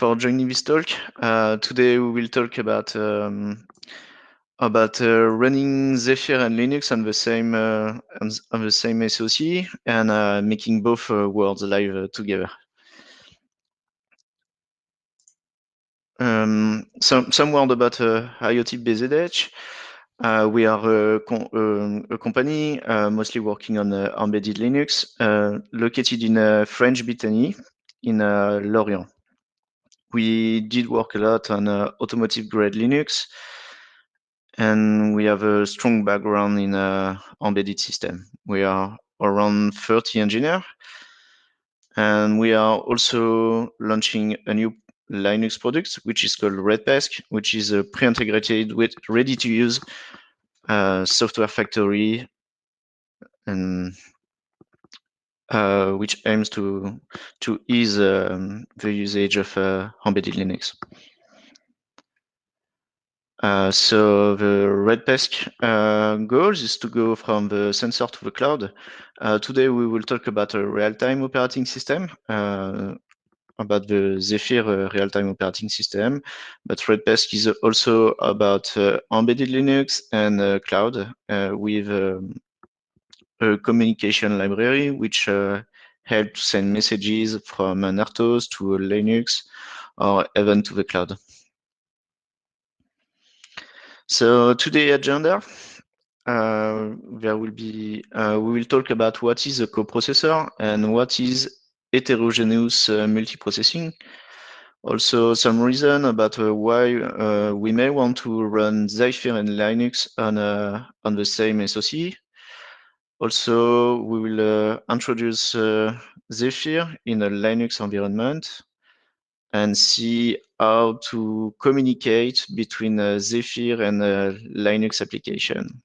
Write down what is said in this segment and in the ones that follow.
for joining this talk. Today we will talk about running Zephyr and Linux on the same SoC and making both worlds live together. Some word about IoT based edge. We are a company mostly working on embedded Linux, located in French Brittany in Lorient. We did work a lot on automotive grade Linux, and we have a strong background in embedded system. We are around 30 engineers, and we are also launching a new Linux product, which is called Redpesk, which is a pre-integrated with ready-to-use software factory, and which aims to ease the usage of embedded Linux. So the Redpesk goals is to go from the sensor to the cloud. Today we will talk about a real-time operating system, about the Zephyr real-time operating system, but Redpesk is also about embedded Linux and cloud with a communication library which helps send messages from an RTOS to a Linux or even to the cloud. So today agenda, there will be we will talk about what is a coprocessor and what is heterogeneous multiprocessing. Also, some reason about why we may want to run Zephyr and Linux on the same SoC. Also, we will introduce Zephyr in a Linux environment and see how to communicate between Zephyr and a Linux application.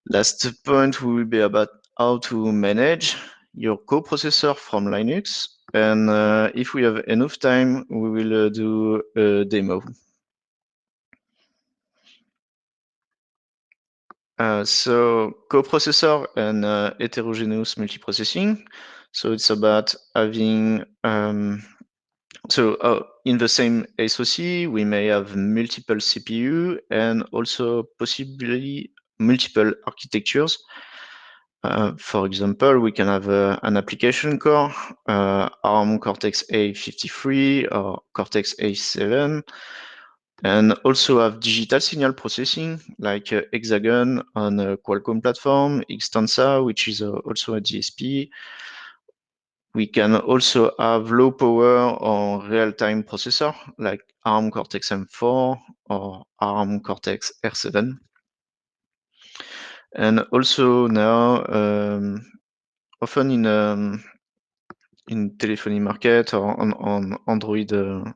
Last point will be about how to manage your coprocessor from Linux. And if we have enough time, we will do a demo. So coprocessor and heterogeneous multiprocessing. So it's about having in the same SoC, we may have multiple CPU and also possibly multiple architectures. For example, we can have an application core, ARM Cortex-A53 or Cortex-A7, and also have digital signal processing like Hexagon on a Qualcomm platform, Xtensa, which is also a DSP. We can also have low power or real-time processor like ARM Cortex-M4 or ARM Cortex-R7. And also now, often in telephony market or on Android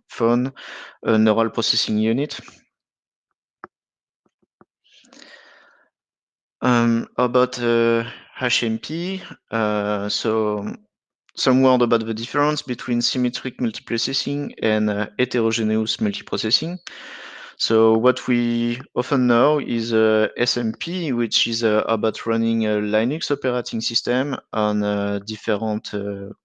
phone, a neural processing unit. About HMP, so some word about the difference between symmetric multiprocessing and heterogeneous multiprocessing. So what we often know is SMP, which is about running a Linux operating system on different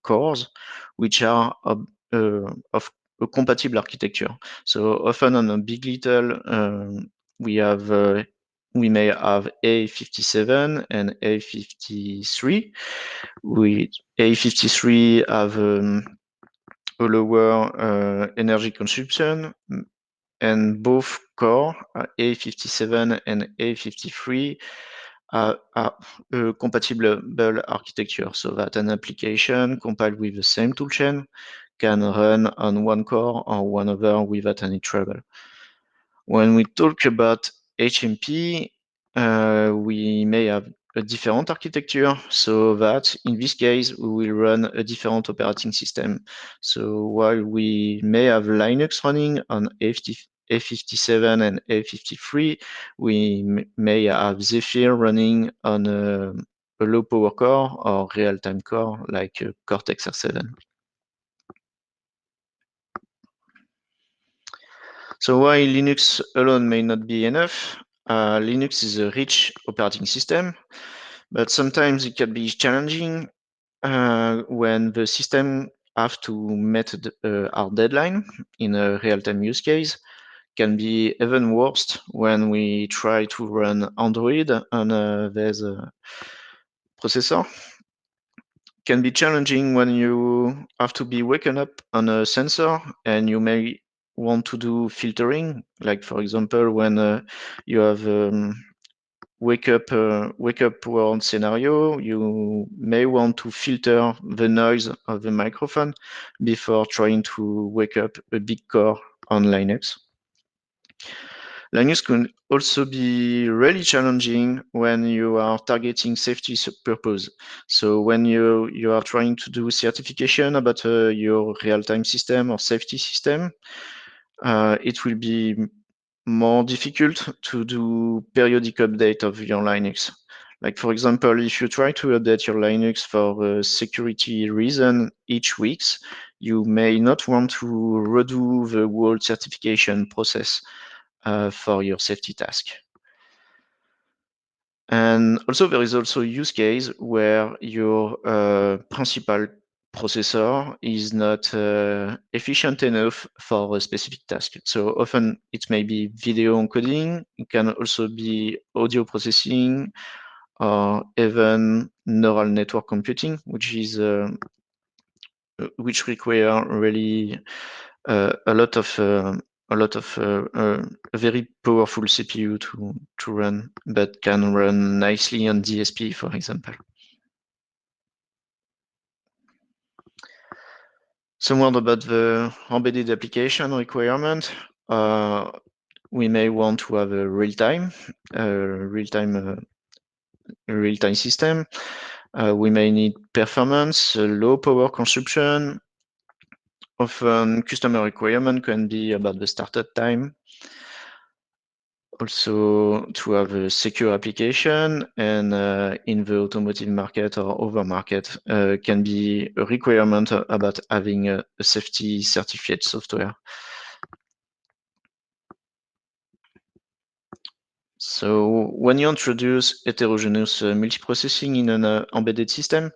cores, which are of a compatible architecture. So often on a big little, we may have A57 and A53. With A53 have a lower energy consumption, and both core A57 and A53 are a compatible architecture, so that an application compiled with the same toolchain can run on one core or one other without any trouble. When we talk about HMP, we may have a different architecture, so that in this case, we will run a different operating system. So while we may have Linux running on A57 and A53, we may have Zephyr running on a low power core or real-time core like Cortex-R7. So while Linux alone may not be enough, Linux is a rich operating system, but sometimes it can be challenging when the system have to meet our deadline in a real-time use case. Can be even worse when we try to run Android on this processor. Can be challenging when you have to be waken up on a sensor and you may want to do filtering, like for example when you have wake up world scenario, you may want to filter the noise of the microphone before trying to wake up a big core on Linux. Linux can also be really challenging when you are targeting safety purpose. So when you are trying to do certification about your real-time system or safety system, it will be more difficult to do periodic update of your Linux. Like for example, if you try to update your Linux for a security reason each weeks, you may not want to redo the whole certification process for your safety task. And also there is also a use case where your principal processor is not efficient enough for a specific task. So often it may be video encoding, it can also be audio processing, or even neural network computing, which require really a lot of a very powerful CPU to run, but can run nicely on DSP, for example. Some word about the embedded application requirement. We may want to have a real-time system. We may need performance, low power consumption. Often customer requirement can be about the startup time. Also to have a secure application, and in the automotive market or other market can be a requirement about having a safety certificate software. So when you introduce heterogeneous multiprocessing in an embedded system,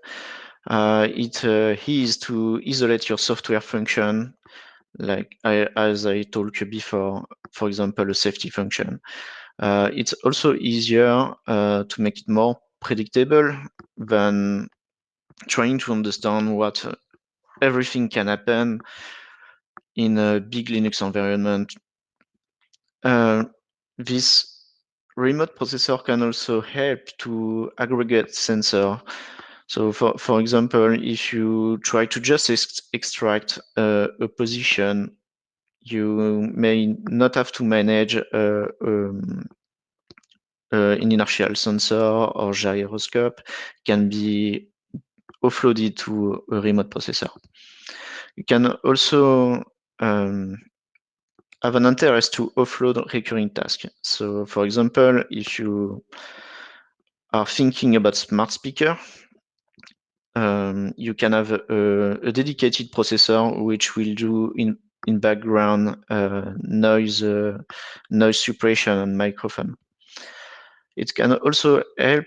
it is to isolate your software function, like as I told you before, for example, a safety function. It's also easier to make it more predictable than trying to understand what everything can happen in a big Linux environment. This remote processor can also help to aggregate sensor. So for example, if you try to just extract a position, you may not have to manage an inertial sensor or gyroscope, can be offloaded to a remote processor. You can also have an interest to offload recurring tasks. So for example, if you are thinking about smart speaker, you can have a dedicated processor which will do in background noise suppression and microphone. It can also help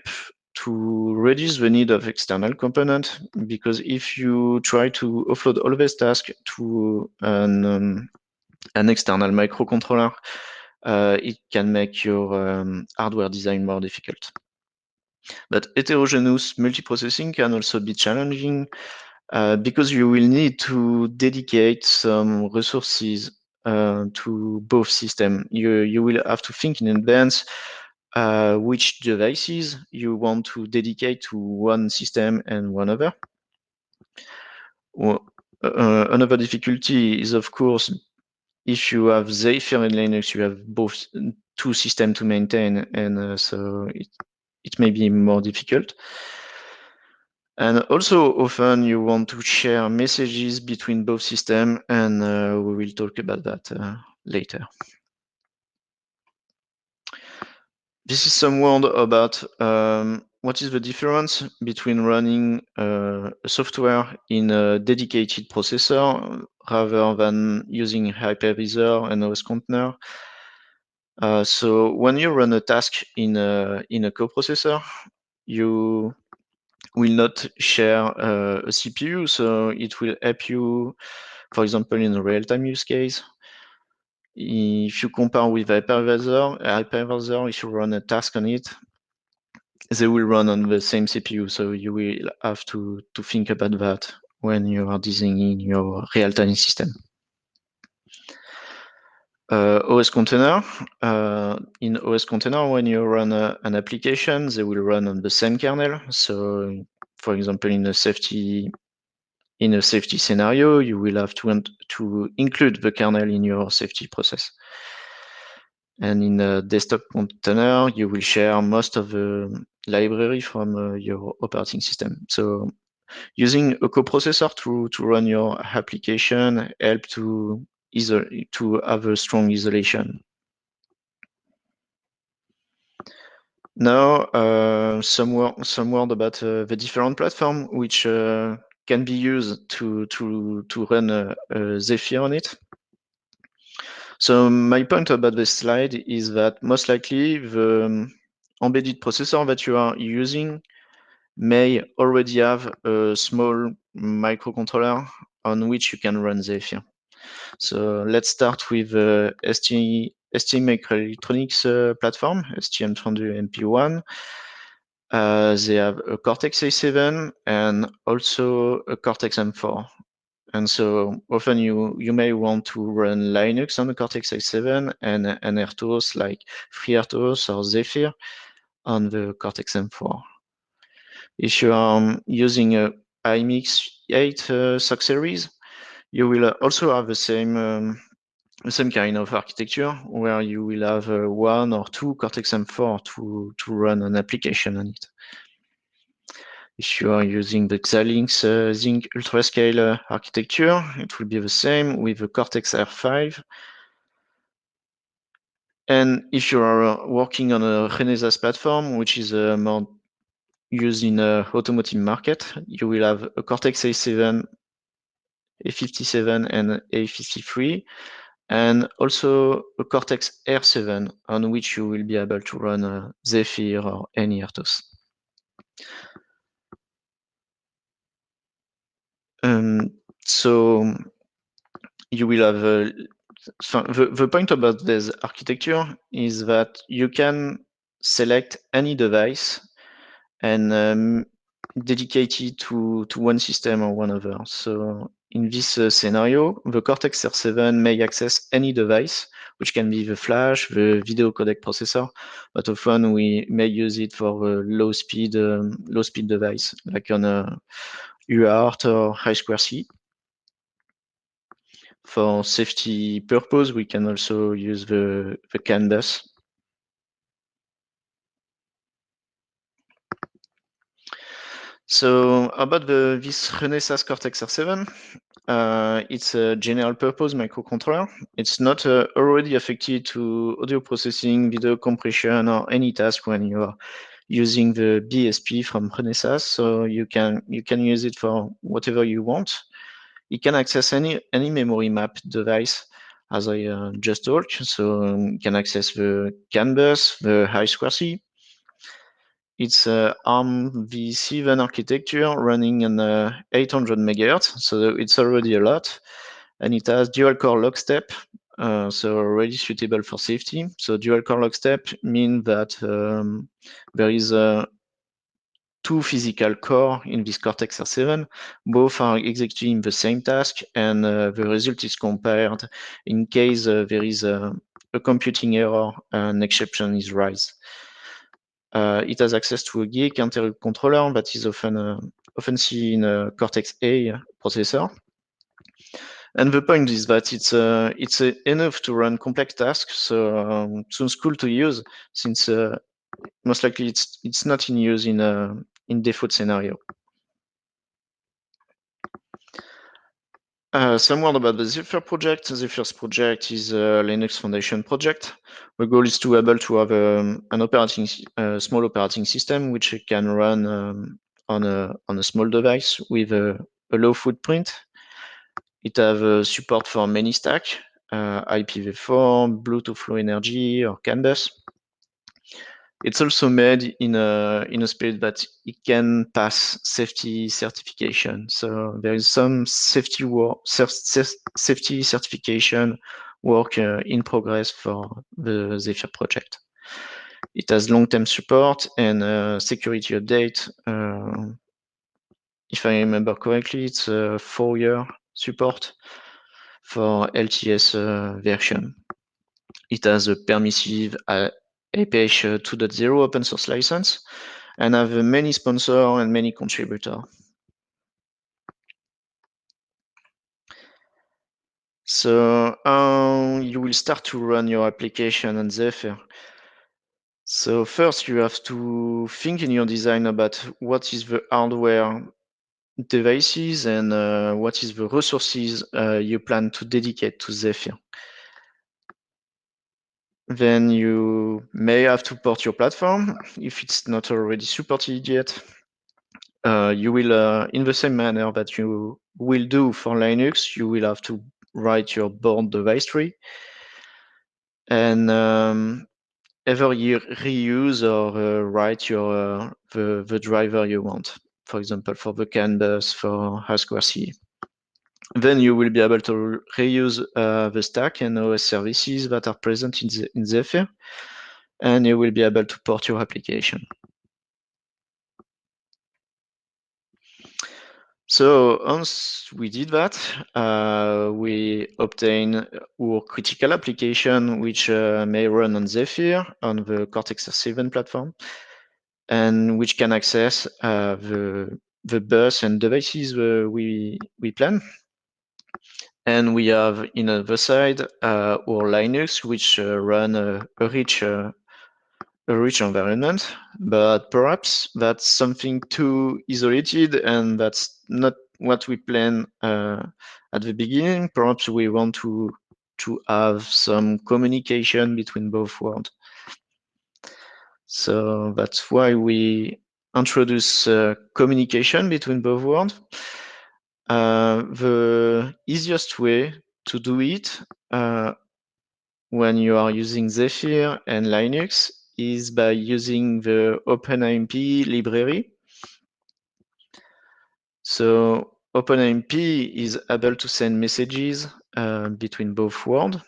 to reduce the need of external component, because if you try to offload all these tasks to an external microcontroller, it can make your hardware design more difficult. But heterogeneous multiprocessing can also be challenging because you will need to dedicate some resources to both systems. You will have to think in advance which devices you want to dedicate to one system and one other. Another difficulty is, of course, if you have Zephyr and Linux, you have both two systems to maintain, and so it may be more difficult. And also, often you want to share messages between both systems, and we will talk about that later. This is some word about what is the difference between running a software in a dedicated processor rather than using hypervisor and OS container. So when you run a task in a coprocessor, you will not share a CPU, so it will help you, for example, in a real-time use case. If you compare with hypervisor, if you run a task on it, they will run on the same CPU, so you will have to think about that when you are designing your real-time system. OS container. In OS container, when you run an application, they will run on the same kernel. So, for example, in a safety scenario, you will have to include the kernel in your safety process. And in a desktop container, you will share most of the library from your operating system. So using a coprocessor to run your application help to have a strong isolation. Now, some word about the different platform which can be used to run Zephyr on it. So my point about this slide is that most likely the embedded processor that you are using may already have a small microcontroller on which you can run Zephyr. So let's start with the ST Microelectronics platform, STM32MP1. They have a Cortex-A7 and also a Cortex-M4. And so often you may want to run Linux on the Cortex-A7 and RTOS like FreeRTOS or Zephyr on the Cortex-M4. If you are using a IMX8 SoC series, you will also have the same kind of architecture where you will have one or two Cortex-M4 to run an application on it. If you are using the Xilinx Zynq UltraScale architecture, it will be the same with the Cortex-R5. And if you are working on a Renesas platform, which is more used in the automotive market, you will have a Cortex-A7, A57, and A53, and also a Cortex-R7 on which you will be able to run Zephyr or any RTOS. So you will have the point about this architecture is that you can select any device and dedicate it to one system or one other. So in this scenario, the Cortex-R7 may access any device, which can be the flash, the video codec processor, but often we may use it for a low speed device, like on a UART or I2C. For safety purpose, we can also use the CAN bus. So about this Renesas Cortex-R7, it's a general purpose microcontroller. It's not already affected to audio processing, video compression, or any task when you are using the BSP from Renesas. So you can use it for whatever you want. It can access any memory map device, as I just talked. So you can access the CAN bus, the I2C. It's ARM v7 architecture running on 800 megahertz, so it's already a lot. And it has dual core lockstep, so already suitable for safety. So dual core lockstep means that there is two physical core in this Cortex-R7. Both are executing the same task, and the result is compared in case there is a computing error, an exception is raised. It has access to a GIC interrupt controller that is often seen in a Cortex-A processor. And the point is that it's enough to run complex tasks, so sounds cool to use since most likely it's not in use in default scenario. Some word about the Zephyr project. The first project is a Linux Foundation project. The goal is to be able to have a small operating system which can run on a small device with a low footprint. It has support for many stacks, IPv4, Bluetooth Low Energy, or CAN bus. It's also made in a spirit that it can pass safety certification. So there is some safety certification work in progress for the Zephyr project. It has long-term support and security update. If I remember correctly, it's a 4-year support for LTS version. It has a permissive Apache 2.0 open source license and have many sponsors and many contributors. So you will start to run your application on Zephyr. So first you have to think in your design about what is the hardware devices and what is the resources you plan to dedicate to Zephyr. Then you may have to port your platform if it's not already supported yet. You will, in the same manner that you will do for Linux, you will have to write your board device tree and either you reuse or write your the driver you want. For example, for the CAN bus for I2C. Then you will be able to reuse the stack and OS services that are present in Zephyr, and you will be able to port your application. So once we did that, we obtain our critical application, which may run on Zephyr on the Cortex-R7 platform, and which can access the bus and devices we plan. And we have in the side our Linux, which run a rich environment, but perhaps that's something too isolated and that's not what we plan at the beginning. Perhaps we want to have some communication between both worlds. So that's why we introduce communication between both worlds. The easiest way to do it when you are using Zephyr and Linux is by using the OpenAMP library. So OpenAMP is able to send messages between both worlds.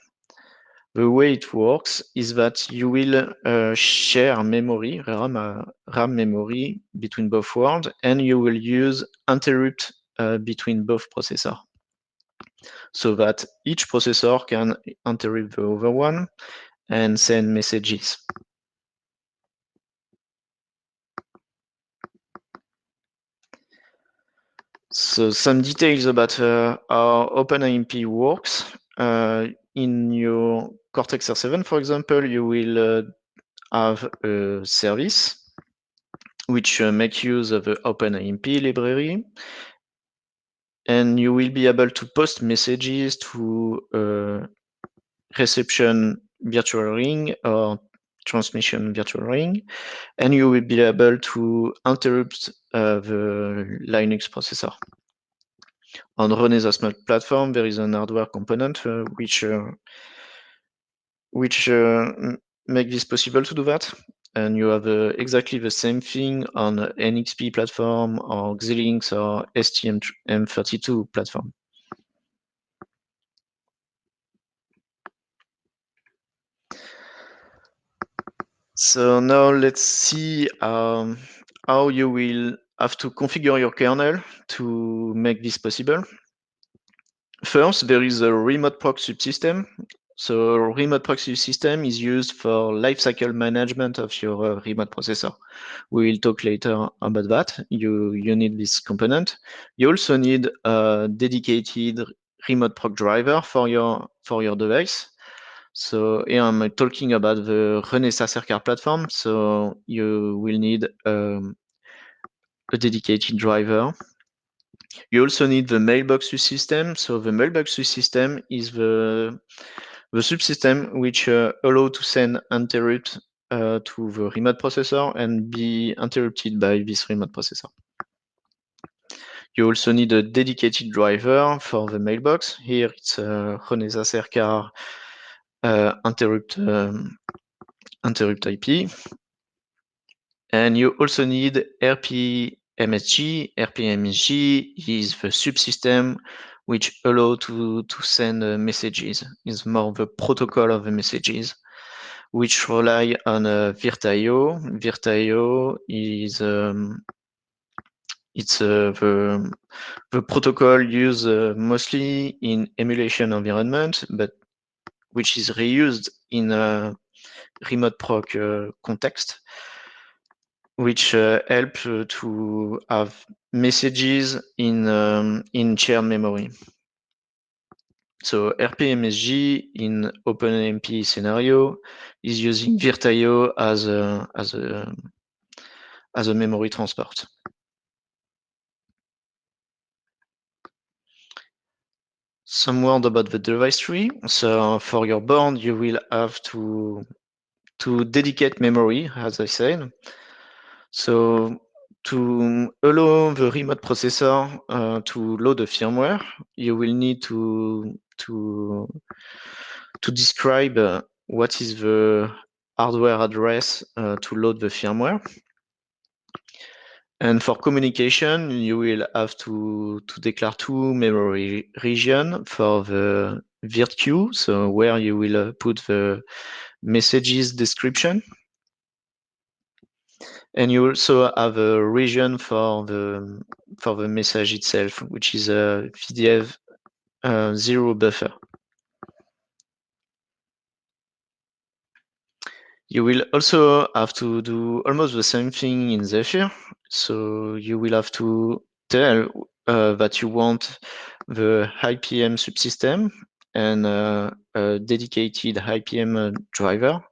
The way it works is that you will share memory, RAM memory between both worlds, and you will use interrupt between both processors, so that each processor can interrupt the other one and send messages. So some details about how OpenAMP works. In your Cortex-R7, for example, you will have a service which make use of the OpenAMP library, and you will be able to post messages to reception virtual ring or transmission virtual ring, and you will be able to interrupt the Linux processor. On Renesas platform, there is an hardware component which make this possible to do that. And you have exactly the same thing on NXP platform or Xilinx or STM32 platform. So now let's see how you will have to configure your kernel to make this possible. First, there is a remote proc subsystem. So remote proc subsystem is used for lifecycle management of your remote processor. We will talk later about that. You need this component. You also need a dedicated remote proc driver for your device. So here I'm talking about the Renesas RCAR platform. So you will need a dedicated driver. You also need the mailbox subsystem. So the mailbox subsystem is the subsystem which allow to send interrupt to the remote processor and be interrupted by this remote processor. You also need a dedicated driver for the mailbox. Here it's Renesas RCAR interrupt IP. And you also need RPMSG. RPMSG is the subsystem which allow to send messages. It's more the protocol of the messages, which rely on Virtio. Virtio is it's the protocol used mostly in emulation environment, but which is reused in a remote proc context, which help to have messages in shared memory. So RPMSG in OpenMP scenario is using Virtio as a memory transport. Some word about the device tree. So for your board, you will have to dedicate memory, as I said. So to allow the remote processor to load the firmware, you will need to describe what is the hardware address to load the firmware. And for communication, you will have to declare two memory region for the virtue, so where you will put the messages description. And you also have a region for the message itself, which is a VDF 0 buffer. You will also have to do almost the same thing in Zephyr. So you will have to tell that you want the IPM subsystem and a dedicated IPM driver.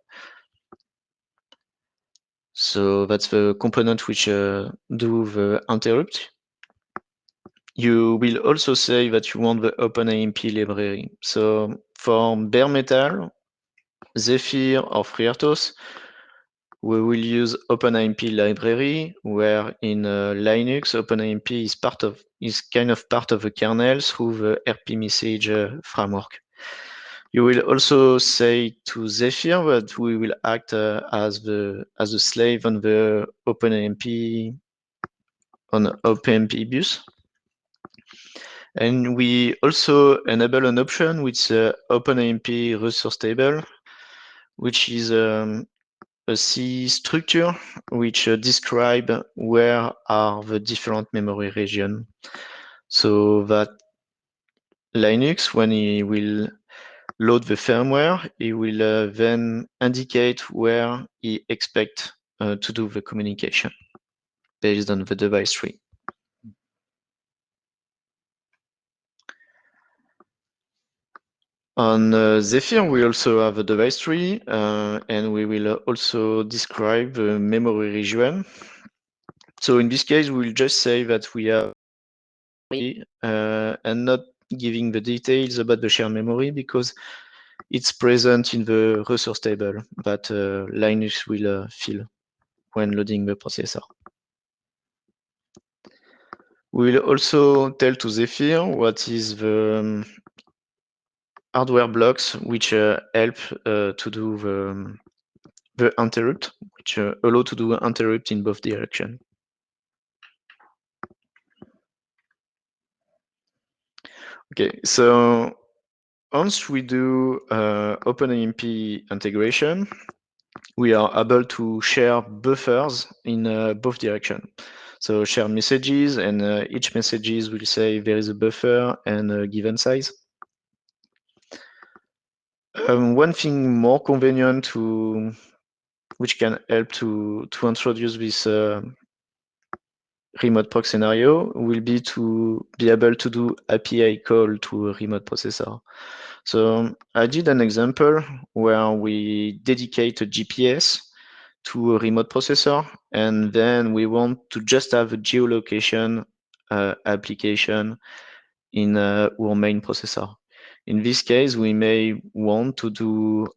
So that's the component which do the interrupt. You will also say that you want the OpenAMP library. So for bare metal, Zephyr or FreeRTOS, we will use OpenAMP library, where in Linux, OpenAMP is kind of part of the kernel through the RPMessage framework. You will also say to Zephyr that we will act as a slave on the OpenAMP bus. And we also enable an option with OpenAMP resource table, which is a C structure which describe where are the different memory region, so that Linux, when it will load the firmware, it will then indicate where he expect to do the communication based on the device tree. On Zephyr, we also have a device tree, and we will also describe the memory region. So in this case, we'll just say that we have and not giving the details about the shared memory because it's present in the resource table that Linux will fill when loading the processor. We'll also tell to Zephyr what is the hardware blocks which help to do the interrupt, which allow to do interrupt in both directions. Okay, so once we do OpenAMP integration, we are able to share buffers in both directions. So share messages, and each messages will say there is a buffer and a given size. One thing more convenient which can help to introduce this remote proc scenario will be to be able to do API call to a remote processor. So I did an example where we dedicate a GPS to a remote processor, and then we want to just have a geolocation application in our main processor. In this case, we may want to do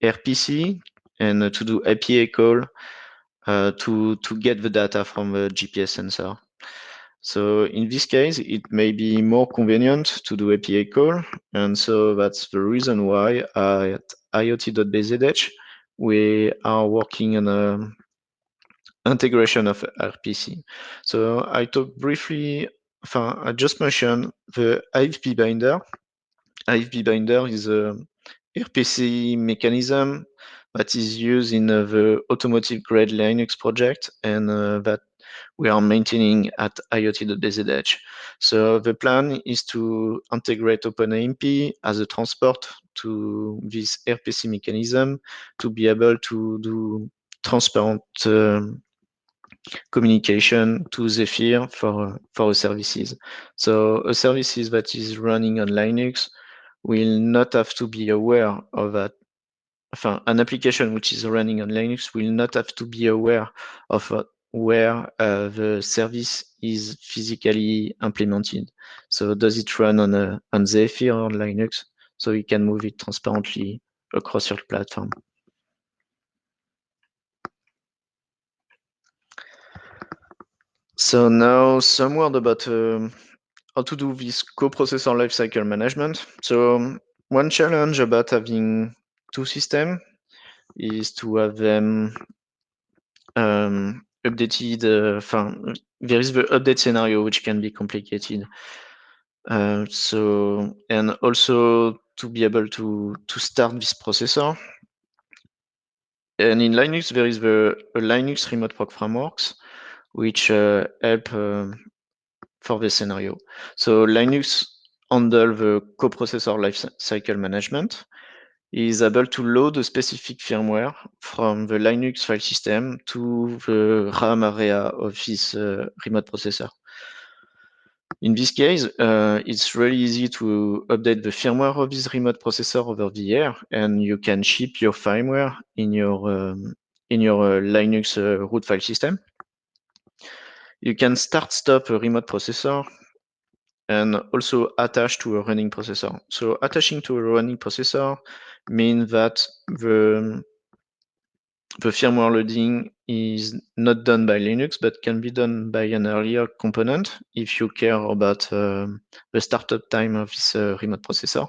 RPC and to do API call to get the data from the GPS sensor. So in this case, it may be more convenient to do API call, and so that's the reason why at IoT.bzh we are working on integration of RPC. So I talked briefly, I just mentioned the IFB binder. IFB binder is a RPC mechanism that is used in the automotive grade Linux project and that we are maintaining at IoT.dz. So the plan is to integrate OpenAMP as a transport to this RPC mechanism to be able to do transparent communication to Zephyr for services. So a services that is running on Linux will not have to be aware of that. An application which is running on Linux will not have to be aware of where the service is physically implemented. So does it run on Zephyr or on Linux? So you can move it transparently across your platform. So now some word about how to do this coprocessor lifecycle management. So one challenge about having two systems is to have them updated. There is the update scenario which can be complicated. And also to be able to start this processor. And in Linux, there is a Linux remote proc frameworks which help for this scenario. So Linux handle the coprocessor lifecycle management, is able to load a specific firmware from the Linux file system to the RAM area of this remote processor. In this case, it's really easy to update the firmware of this remote processor over the air, and you can ship your firmware in your Linux root file system. You can start-stop a remote processor and also attach to a running processor. So attaching to a running processor means that the firmware loading is not done by Linux, but can be done by an earlier component if you care about the startup time of this remote processor.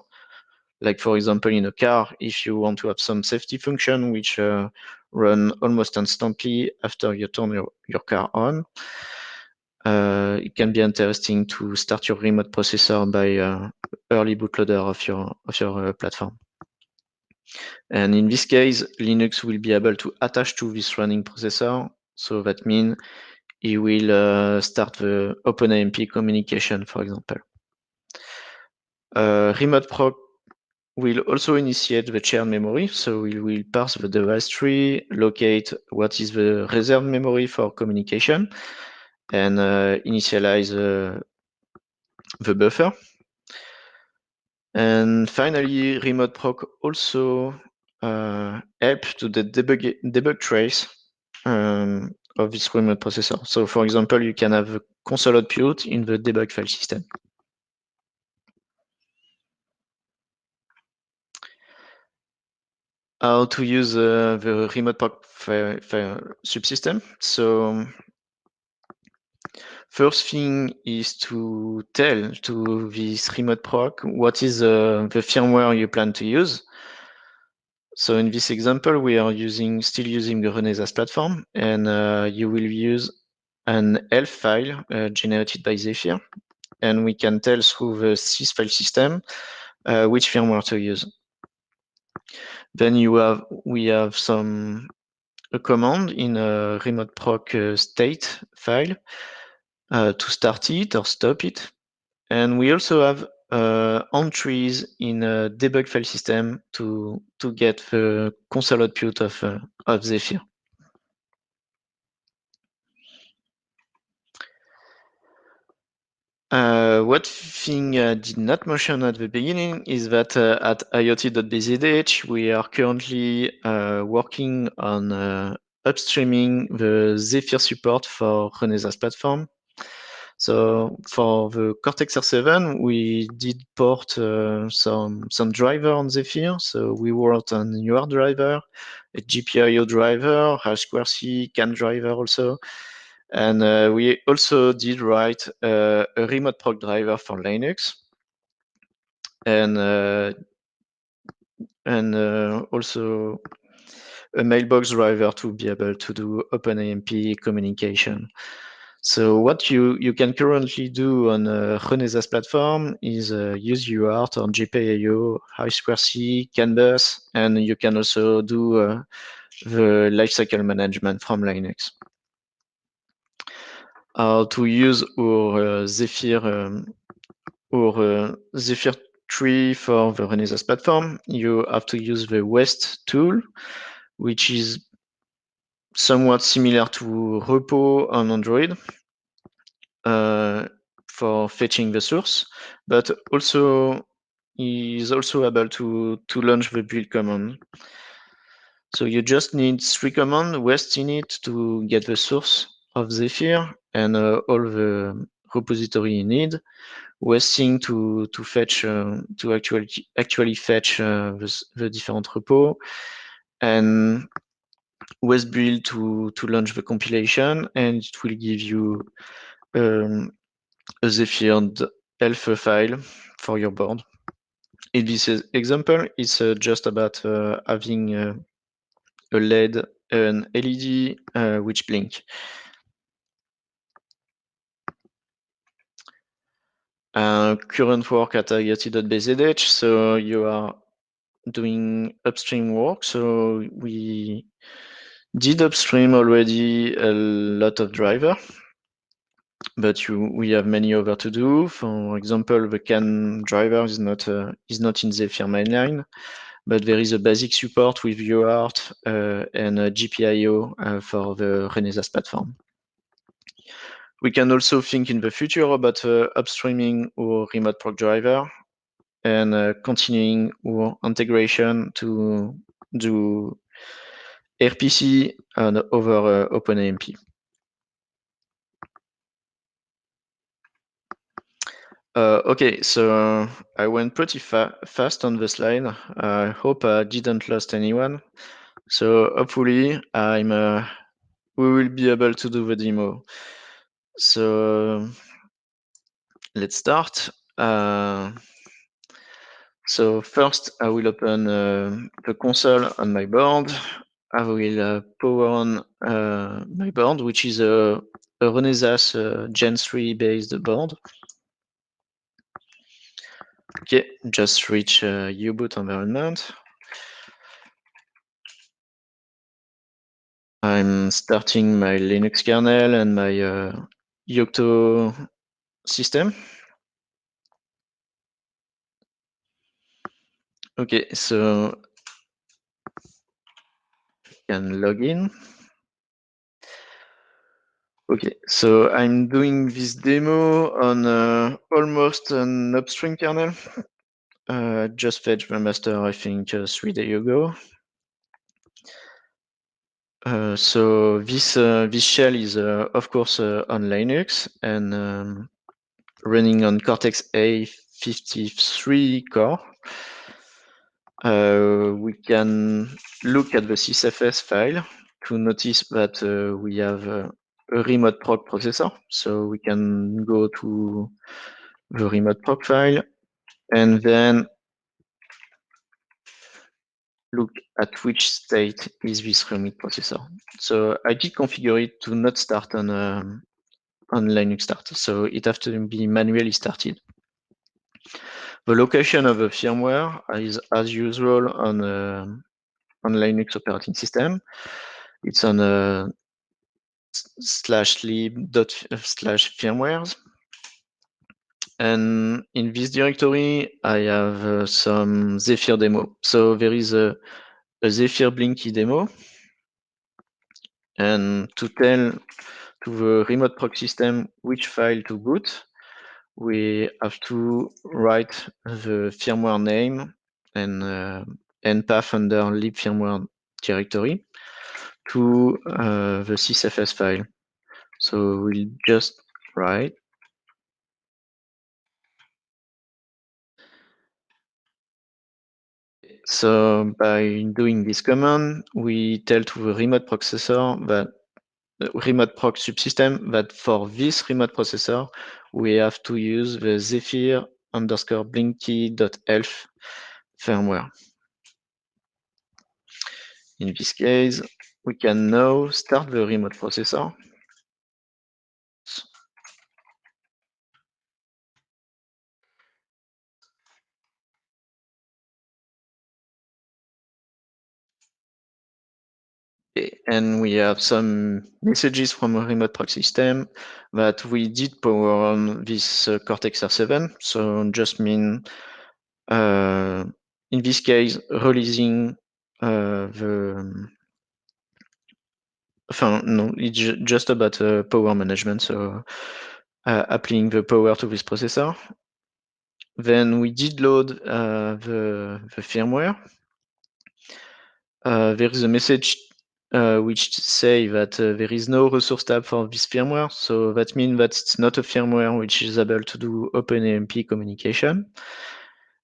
Like for example, in a car, if you want to have some safety function which run almost instantly after you turn your car on, it can be interesting to start your remote processor by early bootloader of your platform. And in this case, Linux will be able to attach to this running processor. So that means it will start the OpenAMP communication, for example. Remote proc will also initiate the shared memory. So it will parse the device tree, locate what is the reserved memory for communication, and initialize the buffer. And finally, remote proc also help to the debug trace of this remote processor. So for example, you can have a console output in the debug file system. How to use the remote proc subsystem. So first thing is to tell to this remote proc what is the firmware you plan to use. So in this example, we are still using the Renesas platform, and you will use an ELF file generated by Zephyr, and we can tell through the sys file system which firmware to use. Then we have a command in a remote proc state file to start it or stop it. And we also have entries in a debug file system to get the console output of Zephyr. What thing I did not mention at the beginning is that at IoT.dz we are currently working on upstreaming the Zephyr support for Renesas platform. So for the Cortex R7, we did port some driver on Zephyr. So we worked on UART driver, a GPIO driver, H2C, CAN driver also. And we also did write a remote proc driver for Linux. And also a mailbox driver to be able to do OpenAMP communication. So what you can currently do on Renesas platform is use UART or GPIO, I2C, CAN bus, and you can also do the lifecycle management from Linux. To use our Zephyr 3 for the Renesas platform, you have to use the West tool, which is somewhat similar to Repo on Android for fetching the source, but also is also able to launch the build command. So you just need 3 commands, West init to get the source of Zephyr and all the repository you need, Westing to fetch to actually fetch the different repo, and West build to launch the compilation, and it will give you a Zephyr elf file for your board. In this example, it's just about having a LED, an LED which blink. Current work at IoT.bzh, so you are doing upstream work. So we did upstream already a lot of driver, but we have many other to do. For example, the CAN driver is not in Zephyr mainline, but there is a basic support with UART and GPIO for the Renesas platform. We can also think in the future about upstreaming our remote proc driver and continuing our integration to do RPC and over OpenAMP. Okay, so I went pretty fast on the slide. I hope I didn't lost anyone. So hopefully we will be able to do the demo. So let's start. So first I will open the console on my board. I will power on my board, which is a Renesas Gen 3 based board. Okay, just reach U-boot environment. I'm starting my Linux kernel and my Yocto system. Okay, so can log in. Okay, so I'm doing this demo on almost an upstream kernel. Just fetched the master, I think, 3 days ago. So this shell is, of course, on Linux and running on Cortex A53 core. We can look at the sysfs file to notice that we have a remote proc processor. So we can go to the remote proc file and then look at which state is this remote processor. So I did configure it to not start on Linux start, so it has to be manually started. The location of the firmware is as usual on Linux operating system. It's on /lib./firmwares. And in this directory, I have some Zephyr demo. So there is a Zephyr Blinky demo. And to tell to the remote proc system which file to boot, we have to write the firmware name and path under libfirmware directory to the sysfs file. So we'll just write. So by doing this command, we tell to the remote processor that remote proc subsystem that for this remote processor, we have to use the Zephyr_blinky.elf firmware. In this case, we can now start the remote processor. And we have some messages from a remote proxy system that we did power on this Cortex R7. So just mean, in this case, releasing it's just about power management. So applying the power to this processor. Then we did load the firmware. There is a message which say that there is no resource tab for this firmware. So that means that it's not a firmware which is able to do OpenAMP communication.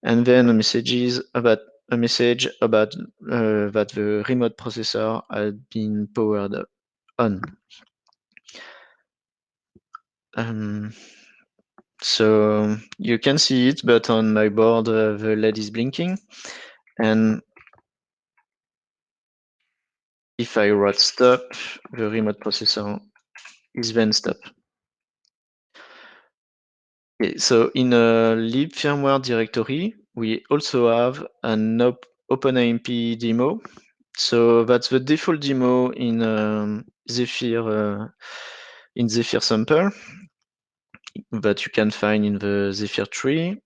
And then a message about that the remote processor had been powered on. So you can see it, but on my board the LED is blinking, and if I write stop, the remote processor is then stop. Okay, so in a lib firmware directory, we also have an OpenAMP demo. So that's the default demo in Zephyr sample that you can find in the Zephyr tree.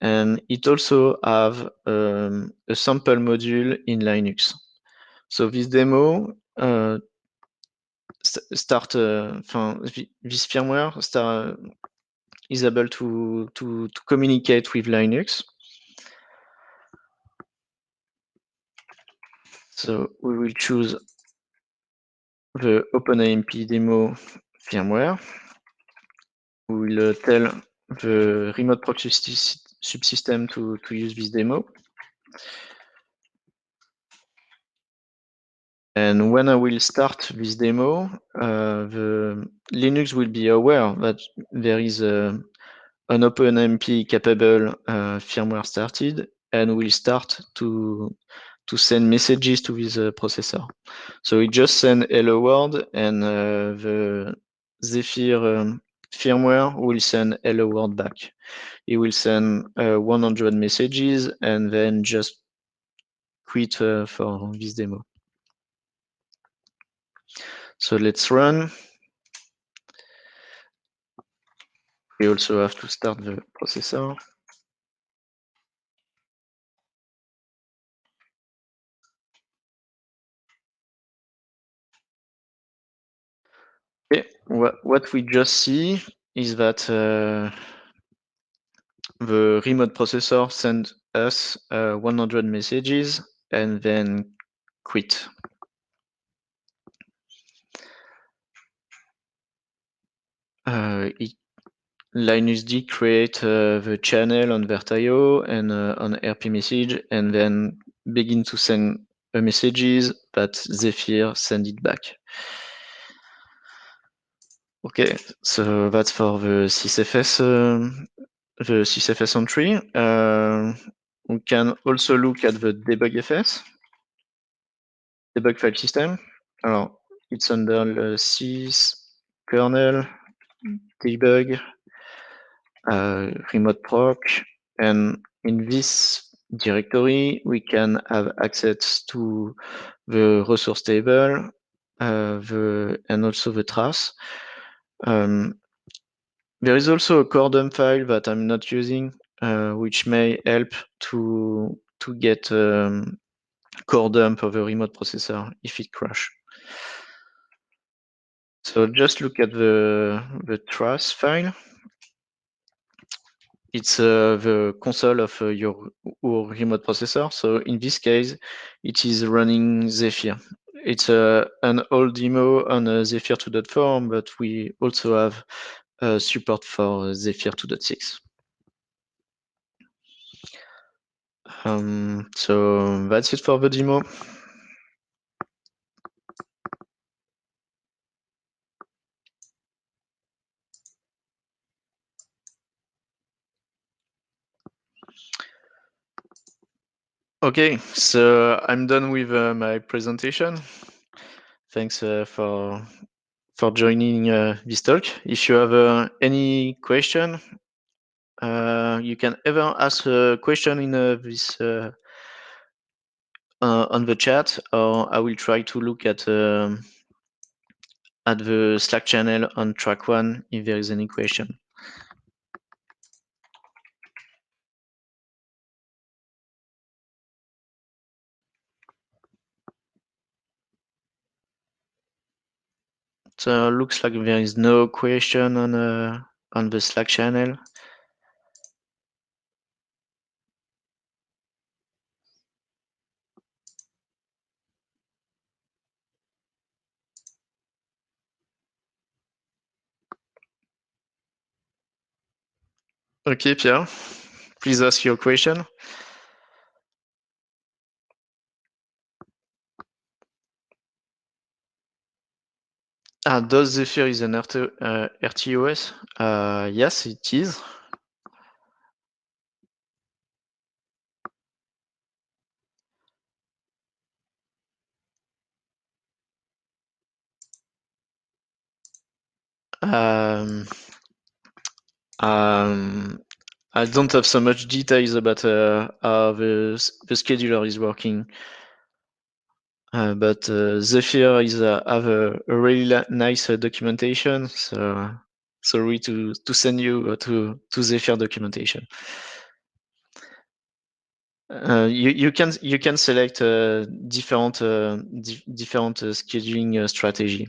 And it also have a sample module in Linux. So this demo this firmware is able to communicate with Linux. So we will choose the OpenAMP demo firmware. We will tell the remote proxy subsystem to use this demo. And when I will start this demo, the Linux will be aware that there is an OpenAMP capable firmware started, and will start to send messages to this processor. So it just send hello world, and the Zephyr firmware will send hello world back. It will send 100 messages and then just quit for this demo. So let's run. We also have to start the processor. Okay, what we just see is that the remote processor sends us 100 messages and then quit. LinusD create the channel on Vertio and on RP message, and then begin to send messages that Zephyr send it back. Okay, so that's for the sysfs entry. We can also look at the debugfs, debug file system. Alors, it's under the sys kernel debug remote proc, and in this directory we can have access to the resource table and also the trace. There is also a core dump file that I'm not using, which may help to get core dump of a remote processor if it crash. So just look at the trace file. It's the console of your remote processor. So in this case, it is running Zephyr. It's an old demo on Zephyr 2.4, but we also have support for Zephyr 2.6. So that's it for the demo. Okay, so I'm done with my presentation. Thanks for joining this talk. If you have any question, you can either ask a question in this on the chat, or I will try to look at the Slack channel on track one if there is any question. So looks like there is no question on the Slack channel. Okay, Pierre, please ask your question. Does Zephyr is an RTOS? Yes, it is. Um, I don't have so much details about how the scheduler is working. But Zephyr is have a really nice documentation, so sorry to send you to Zephyr documentation. You can select different scheduling strategy.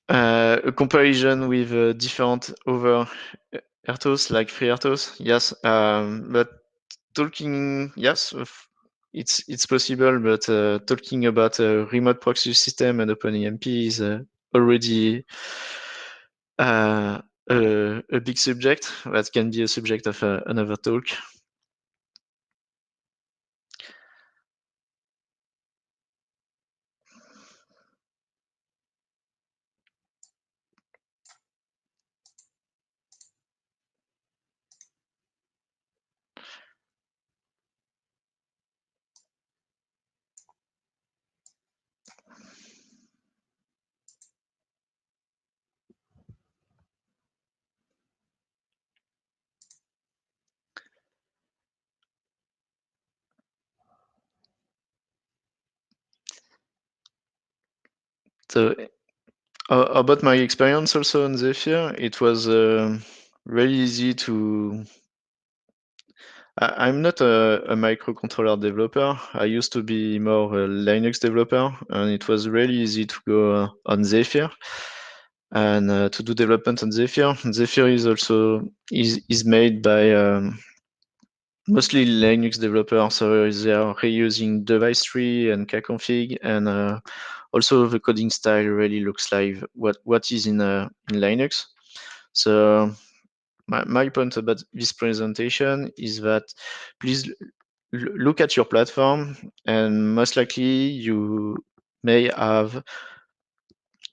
A comparison with different other RTOS like FreeRTOS, yes, but talking, yes, it's possible, but talking about a remote proxy system and OpenEMP is already a big subject that can be a subject of another talk. So about my experience also on Zephyr, it was really easy to. I'm not a microcontroller developer. I used to be more a Linux developer, and it was really easy to go on Zephyr and to do development on Zephyr. Zephyr is also is made by mostly Linux developers, so they are reusing device tree and kconfig, and also the coding style really looks like what is in Linux. So my point about this presentation is that please look at your platform, and most likely you may have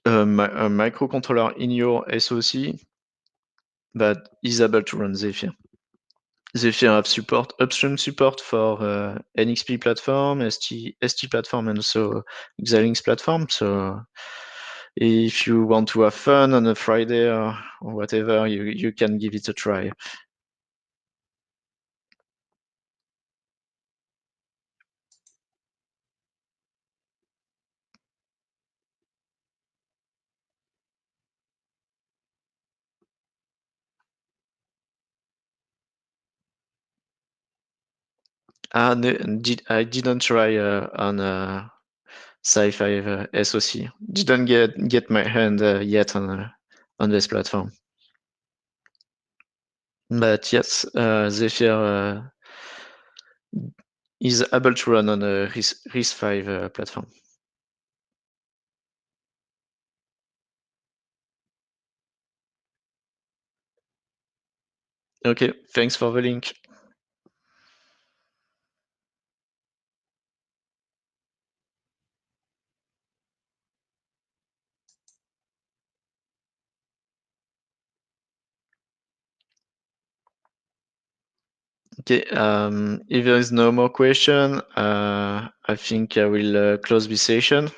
a microcontroller in your SoC that is able to run Zephyr. Zephyr have support, upstream support for NXP platform, ST platform, and also Xilinx platform. So if you want to have fun on a Friday or whatever, you can give it a try. I didn't try on Sci5 SoC. Didn't get my hand yet on this platform. But yes, Zephyr is able to run on a RISC-V platform. Okay, thanks for the link. Okay, if there is no more question, I think I will close this session.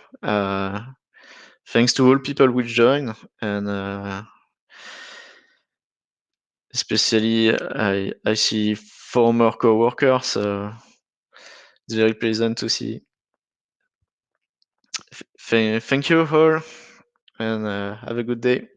Thanks to all people who join, and especially I see former coworkers, so it's very pleasant to see. Thank you all, and have a good day.